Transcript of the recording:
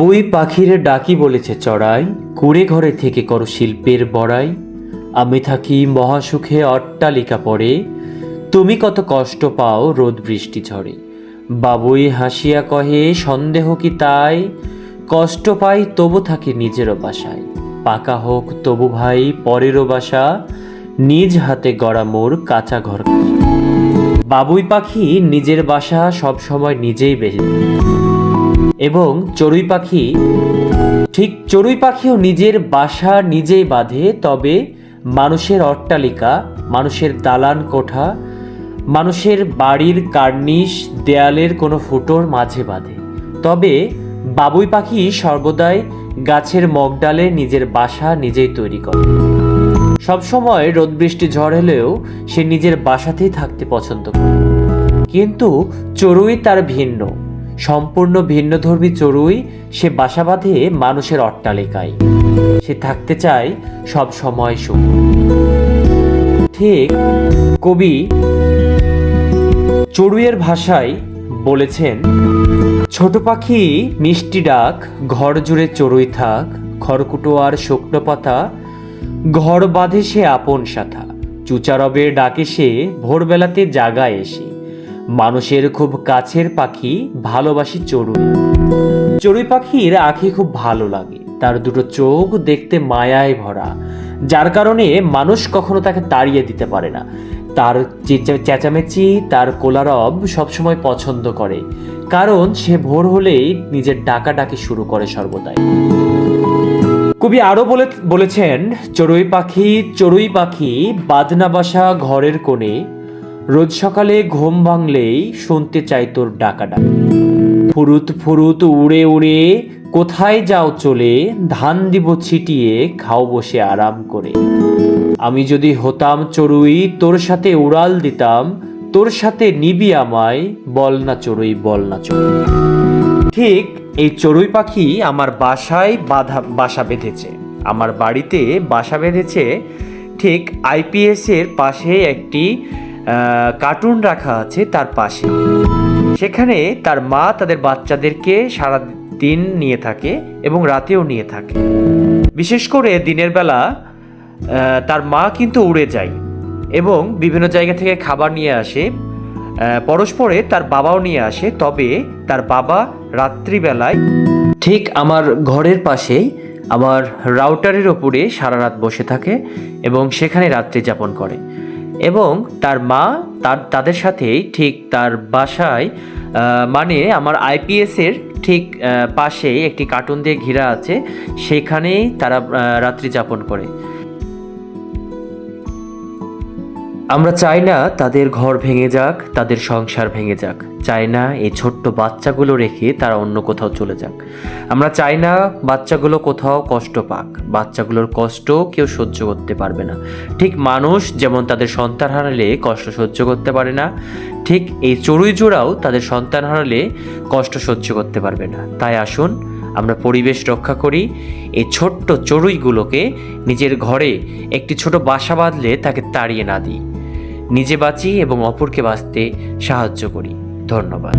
ওই পাখির ডাকি বলেছে চড়াই, কুড়ে ঘরে থেকে করো শিল্পের বড়াই। আমি থাকি মহাসুখে অট্টালিকা পড়ে, তুমি কত কষ্ট পাও রোদ বৃষ্টি ঝড়ে। বাবুই হাসিয়া কহে সন্দেহ কি তাই, কষ্ট পাই তবু থাকি নিজেরও বাসায়। পাকা হোক তবু ভাই পরেরও বাসা, নিজ হাতে গড়া মোর কাঁচা ঘর। বাবুই পাখি নিজের বাসা সবসময় নিজেই বেঁধে, এবং চড়ুই পাখিও নিজের বাসা নিজেই বাঁধে, তবে মানুষের অট্টালিকা, মানুষের দালান কোঠা, মানুষের বাড়ির কার্নিশ দেয়ালের কোনো ফুটোর মাঝে বাঁধে। তবে বাবুই পাখি সর্বদাই গাছের মগডালে নিজের বাসা নিজেই তৈরি করে। সবসময় রোদ বৃষ্টি ঝড় হলেও সে নিজের বাসাতেই থাকতে পছন্দ করে। কিন্তু চড়ুই তার ভিন্ন, সম্পূর্ণ ভিন্নধর্মী চড়ুই। সে বাসা বাঁধে মানুষের অট্টালিকায়, সে থাকতে চায় সব সময় সুখ। ঠিক কবি চড়ুইয়ের ভাষায় বলেছেন, ছোট পাখি মিষ্টি ডাক, ঘর জুড়ে চড়ুই থাক, খড়কুটো আর শুকনো পাতা, ঘর বাঁধে সে আপন সাথা। চুচারবের ডাকে সে ভোরবেলাতে জাগায় এসে, মানুষের খুব কাছের পাখি, ভালোবাসি চড়ুই। চড়ুই পাখির আঁখি খুব ভালো লাগে, তার দুটো চোখ দেখতে মায়ায় ভরা, যার কারণে মানুষ কখনো তাকে তাড়িয়ে দিতে পারে না। তার চেঁচামেচি, তার কোলারব সবসময় পছন্দ করে, কারণ সে ভোর হলেই নিজের ডাকাডাকি শুরু করে সর্বদাই। কবি আরো বলেছেন, চড়ুই পাখি বাঁধনা বাসা ঘরের কোণে, রোজ সকালে ঘুম ভাঙলেই শুনতে চাই তোর ডাকাডাক। ফুরুত ফুরুত উড়ে উড়ে কোথায় যাও চলে, ধান দিব ছিটিয়ে খাও বসে আরাম করে। আমি যদি হতাম চড়ুই তোর সাথে উড়াল দিতাম, তোর সাথে নিবি আমায়, বল না চড়ুই বল না চড়ুই। ঠিক এই চড়ুই পাখি আমার বাসায় বাসা বেঁধেছে, আমার বাড়িতে বাসা বেঁধেছে। ঠিক আইপিএস এর পাশে একটি কার্টুন রাখা আছে, তার পাশে সেখানে তার মা তাদের বাচ্চাদেরকে সারা দিন নিয়ে থাকে এবং রাতেও নিয়ে থাকে। বিশেষ করে দিনের বেলা তার মা কিন্তু উড়ে যায় এবং বিভিন্ন জায়গা থেকে খাবার নিয়ে আসে, পরস্পরে তার বাবাও নিয়ে আসে। তবে তার বাবা রাত্রিবেলায় ঠিক আমার ঘরের পাশেই আমার রাউটারের ওপরে সারা রাত বসে থাকে এবং সেখানে রাত্রি যাপন করে। এবং তার মা তাদের সাথেই ঠিক তার বাসায়, মানে আমার আইপিএসের ঠিক পাশে একটি কার্টুন দিয়ে ঘেরা আছে, সেখানেই তারা রাত্রি যাপন করে। আমরা চাই না তাদের ঘর ভেঙে যাক, তাদের সংসার ভেঙে যাক, চাই না এই ছোট্ট বাচ্চাগুলো রেখে তারা অন্য কোথাও চলে যাক। আমরা চাই না বাচ্চাগুলো কোথাও কষ্ট পাক, বাচ্চাগুলোর কষ্ট কেউ সহ্য করতে পারবে না। ঠিক মানুষ যেমন তাদের সন্তান হারালে কষ্ট সহ্য করতে পারে না, ঠিক এই চড়ুই জোড়াও তাদের সন্তান হারালে কষ্ট সহ্য করতে পারবে না। তাই আসুন আমরা পরিবেশ রক্ষা করি, এই ছোট্ট চড়ুইগুলোকে নিজের ঘরে একটি ছোট বাসা বাঁধলে তাকে তাড়িয়ে না দিই, নিজে বাঁচি এবং অপরকে বাঁচতে সাহায্য করি। ধন্যবাদ।